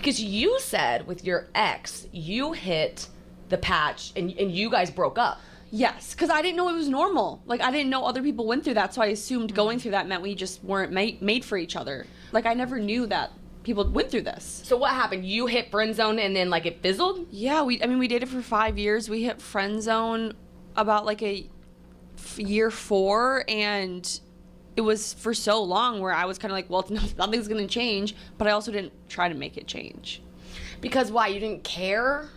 Because you said with your ex, you hit the patch and you guys broke up. Yes, because I didn't know it was normal. Like, I didn't know other people went through that, so I assumed going through that meant we just weren't made for each other. Like, I never knew that people went through this. So what happened? You hit friend zone and then, like, it fizzled? Yeah, we dated for 5 years. We hit friend zone about, like, year 4, and it was for so long where I was kind of like, well, nothing's going to change, but I also didn't try to make it change. Because why? You didn't care?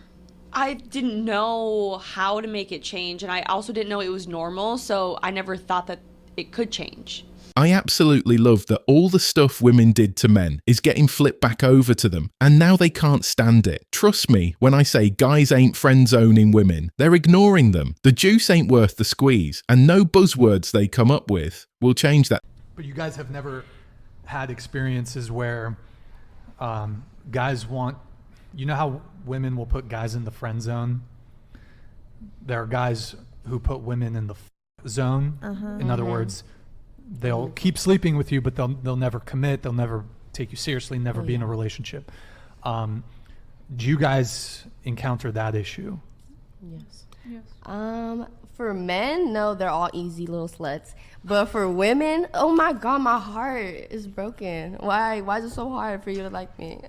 I didn't know how to make it change, and I also didn't know it was normal, so I never thought that it could change. I absolutely love that all the stuff women did to men is getting flipped back over to them, and now they can't stand it. Trust me when I say guys ain't friend-zoning women. They're ignoring them. The juice ain't worth the squeeze, and no buzzwords they come up with will change that. But you guys have never had experiences where guys want, you know how women will put guys in the friend zone? There are guys who put women in the zone. In other words, they'll keep sleeping with you, but they'll never commit. They'll never take you seriously, never be in a relationship. Do you guys encounter that issue? Yes. For men, no, they're all easy little sluts. But for women, oh my God, my heart is broken. Why is it so hard for you to like me?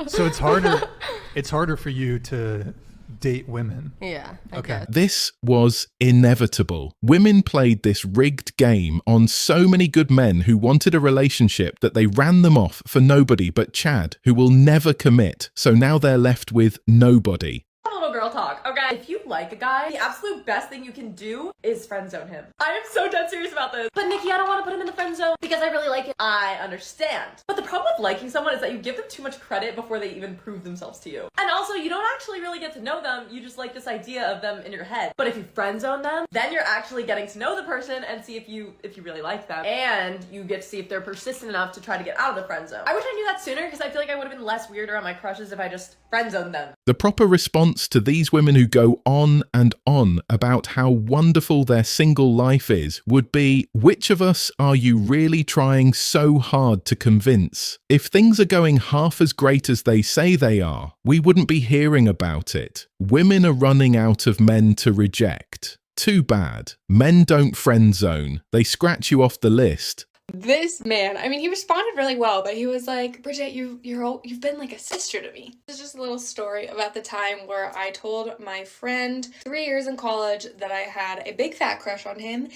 So it's harder for you to date women. Yeah. Okay. This was inevitable. Women played this rigged game on so many good men who wanted a relationship that they ran them off for nobody but Chad, who will never commit. So now they're left with nobody. Little girl talk, okay? If you like a guy, the absolute best thing you can do is friend zone him. I am so dead serious about this. But Nikki, I don't want to put him in the friend zone because I really like him. I understand. But the problem with liking someone is that you give them too much credit before they even prove themselves to you. And also, you don't actually really get to know them. You just like this idea of them in your head. But if you friend zone them, then you're actually getting to know the person and see if you really like them. And you get to see if they're persistent enough to try to get out of the friend zone. I wish I knew that sooner because I feel like I would have been less weird around my crushes if I just friend zoned them. The proper response to these women who go on and on about how wonderful their single life is would be, which of us are you really trying so hard to convince? If things are going half as great as they say they are, we wouldn't be hearing about it. Women are running out of men to reject. Too bad. Men don't friend zone. They scratch you off the list. This man, I mean, he responded really well, but he was like, Bridget, you've been like a sister to me. This is just a little story about the time where I told my friend 3 years in college that I had a big fat crush on him.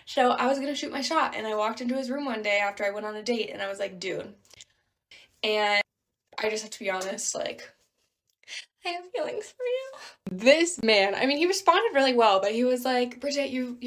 So I was going to shoot my shot, and I walked into his room one day after I went on a date, and I was like, dude. And I just have to be honest, like, I have feelings for you. This man, I mean, he responded really well, but he was like, Bridget, you've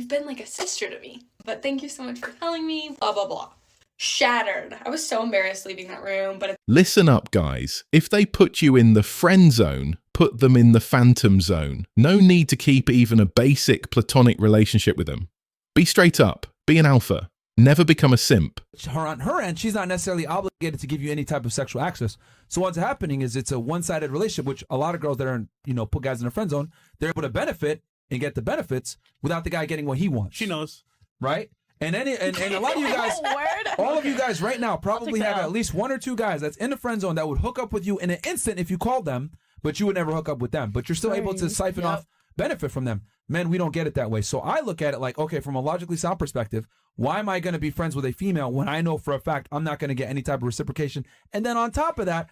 been like a sister to me. But thank you so much for telling me, blah, blah, blah. Shattered. I was so embarrassed leaving that room, but... Listen up, guys. If they put you in the friend zone, put them in the phantom zone. No need to keep even a basic platonic relationship with them. Be straight up. Be an alpha. Never become a simp. On her end, she's not necessarily obligated to give you any type of sexual access. So what's happening is it's a one-sided relationship, which a lot of girls that are, put guys in the friend zone, they're able to benefit and get the benefits without the guy getting what he wants. She knows. Right? And a lot of you guys, all of you guys right now probably have at least 1 or 2 guys that's in the friend zone that would hook up with you in an instant if you called them, but you would never hook up with them. But you're still able to siphon off benefit from them. Men, we don't get it that way. So I look at it like, okay, from a logically sound perspective, why am I going to be friends with a female when I know for a fact I'm not going to get any type of reciprocation? And then on top of that,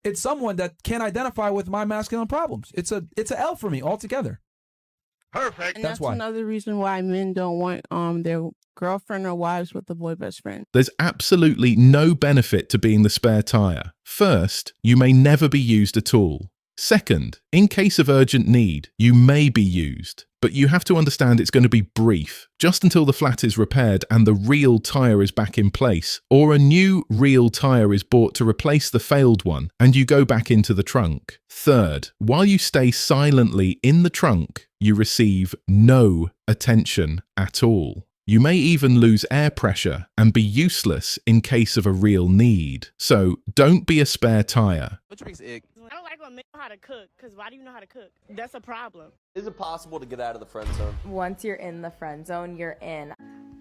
it's someone that can't identify with my masculine problems. It's a L for me altogether. Perfect. And that's why. Another reason why men don't want their girlfriend or wives with the boy best friend. There's absolutely no benefit to being the spare tire. First, you may never be used at all. Second, in case of urgent need, you may be used, but you have to understand it's going to be brief, just until the flat is repaired and the real tyre is back in place, or a new real tyre is bought to replace the failed one, and you go back into the trunk. Third, while you stay silently in the trunk, you receive no attention at all. You may even lose air pressure and be useless in case of a real need. So don't be a spare tire. What drinks egg? I don't like when men know how to cook, because why do you know how to cook? That's a problem. Is it possible to get out of the friend zone? Once you're in the friend zone, you're in.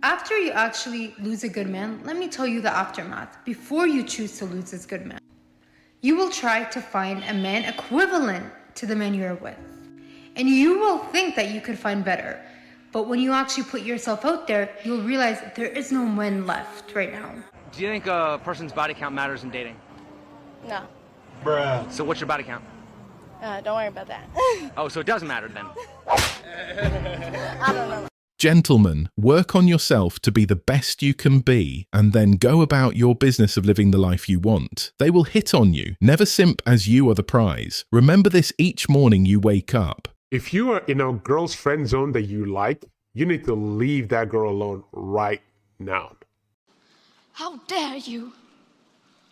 After you actually lose a good man, let me tell you the aftermath. Before you choose to lose this good man, You will try to find a man equivalent to the man you're with. And you will think that you could find better. But when you actually put yourself out there, you'll realize that there is no men left right now. Do you think a person's body count matters in dating? No. Bruh. So what's your body count? Don't worry about that. Oh, so it doesn't matter then. I don't know. Gentlemen, work on yourself to be the best you can be and then go about your business of living the life you want. They will hit on you. Never simp as you are the prize. Remember this each morning you wake up. If you are in a girl's friend zone that you like, you need to leave that girl alone right now. How dare you?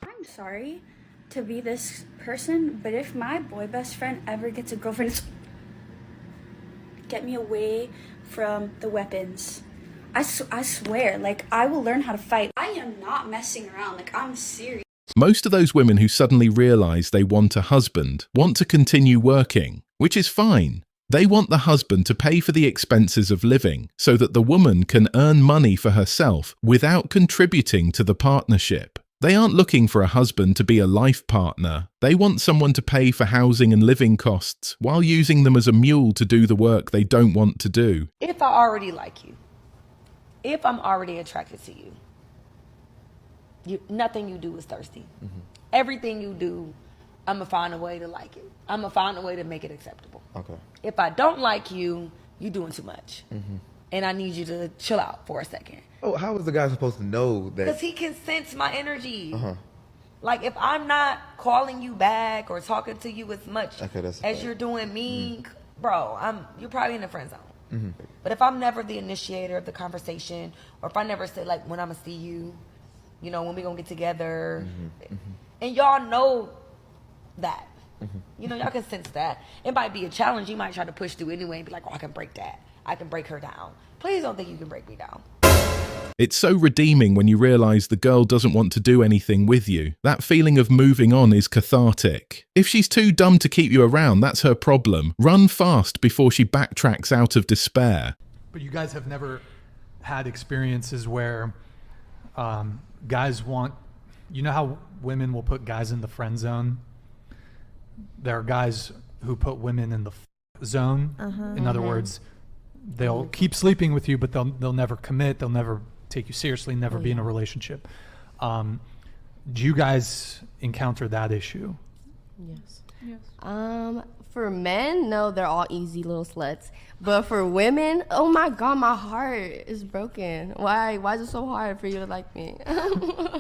I'm sorry to be this person, but if my boy best friend ever gets a girlfriend, get me away from the weapons. I swear, like, I will learn how to fight. I am not messing around, like, I'm serious. Most of those women who suddenly realize they want a husband want to continue working, which is fine. They want the husband to pay for the expenses of living so that the woman can earn money for herself without contributing to the partnership. They aren't looking for a husband to be a life partner. They want someone to pay for housing and living costs while using them as a mule to do the work they don't want to do. If I already like you, if I'm already attracted to you, nothing you do is thirsty. Mm-hmm. Everything you do, I'm going to find a way to like it. I'm going to find a way to make it acceptable. Okay. If I don't like you, you're doing too much. Mm-hmm. And I need you to chill out for a second. Oh, how is the guy supposed to know that? Because he can sense my energy. Uh-huh. Like, if I'm not calling you back or talking to you as much that's as you're doing me, bro, you're probably in the friend zone. Mm-hmm. But if I'm never the initiator of the conversation, or if I never say, like, when I'm going to see you, you know, when we going to get together, and y'all know that. You know, y'all can sense that. It might be a challenge. You might try to push through anyway and be like, oh, I can break that. I can break her down. Please don't think you can break me down. It's so redeeming when you realize the girl doesn't want to do anything with you. That feeling of moving on is cathartic. If she's too dumb to keep you around, that's her problem. Run fast before she backtracks out of despair. But you guys have never had experiences where guys want, you know how women will put guys in the friend zone? There are guys who put women in the zone. In other words, they'll keep sleeping with you, but they'll never commit. They'll never take you seriously, never be in a relationship. Do you guys encounter that issue? Yes. For men, no, they're all easy little sluts. But for women, oh my God, my heart is broken. Why is it so hard for you to like me?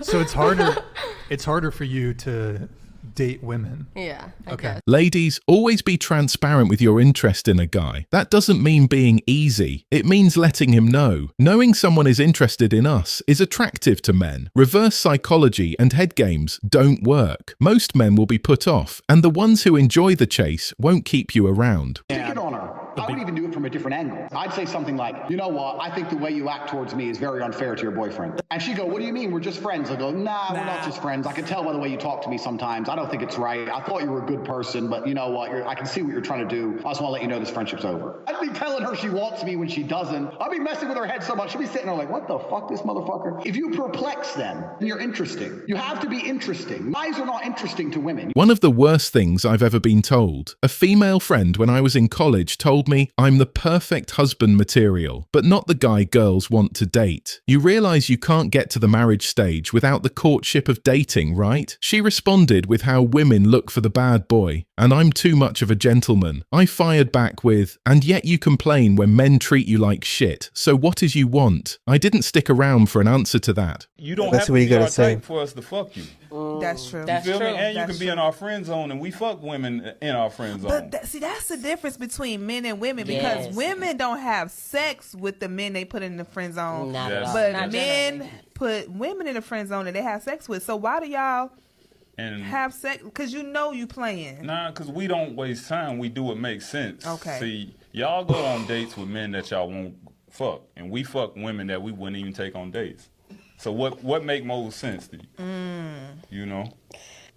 So it's harder for you to date women. Yeah. Okay. Ladies, always be transparent with your interest in a guy. That doesn't mean being easy. It means letting him know. Knowing someone is interested in us is attractive to men. Reverse psychology and head games don't work. Most men will be put off, and the ones who enjoy the chase won't keep you around. Stick it on her. I would even do it from a different angle. I'd say something like, you know what, I think the way you act towards me is very unfair to your boyfriend. And she'd go, what do you mean? We're just friends. I go, nah, we're not just friends. I can tell by the way you talk to me sometimes. I don't think it's right. I thought you were a good person, but you know what, I can see what you're trying to do. I just want to let you know this friendship's over. I'd be telling her she wants me when she doesn't. I'd be messing with her head so much. She'd be sitting there like, what the fuck, this motherfucker? If you perplex them, then you're interesting. You have to be interesting. Guys are not interesting to women. One of the worst things I've ever been told. A female friend when I was in college told me I'm the perfect husband material, but not the guy girls want to date. You realize you can't get to the marriage stage without the courtship of dating, right? She responded with how women look for the bad boy, and I'm too much of a gentleman. I fired back with, and yet you complain when men treat you like shit, so what is you want? I didn't stick around for an answer to that. You don't have to be our type for us to fuck you. That's true. You feel me? And you can be in our friend zone, and we fuck women in our friend zone. But see, that's the difference between men and women, because women don't have sex with the men they put in the friend zone, but men put women in the friend zone that they have sex with. So why do y'all have sex? Because you know you playing. Nah, because we don't waste time. We do what makes sense. Okay. See, y'all go on dates with men that y'all won't fuck, and we fuck women that we wouldn't even take on dates. So what make most sense to you? You know?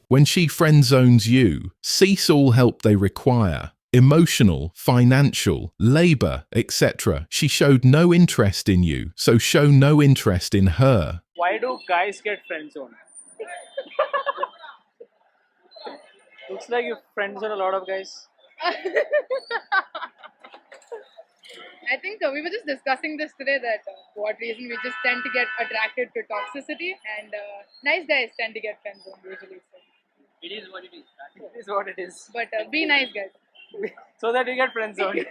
When she friend zones you, cease all help they require. Emotional, financial, labor, etc. She showed no interest in you, so show no interest in her. Why do guys get friend zoned? Looks like you're friends with a lot of guys. I think we were just discussing this today that for what reason we just tend to get attracted to toxicity and nice guys tend to get friend zoned usually. So. It is what it is. It is what it is. But be nice guys. So that you get friend zoned.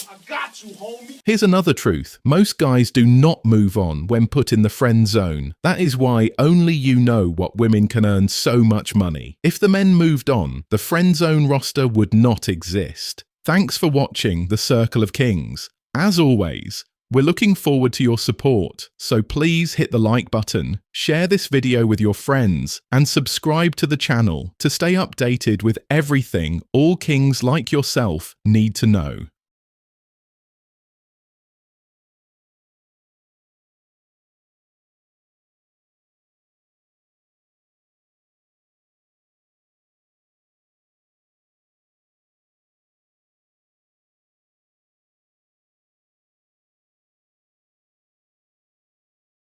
I got you, homie. Here's another truth. Most guys do not move on when put in the friend zone. That is why only you know what women can earn so much money. If the men moved on, the friend zone roster would not exist. Thanks for watching The Circle of Kings. As always, we're looking forward to your support, so please hit the like button, share this video with your friends, and subscribe to the channel to stay updated with everything all kings like yourself need to know.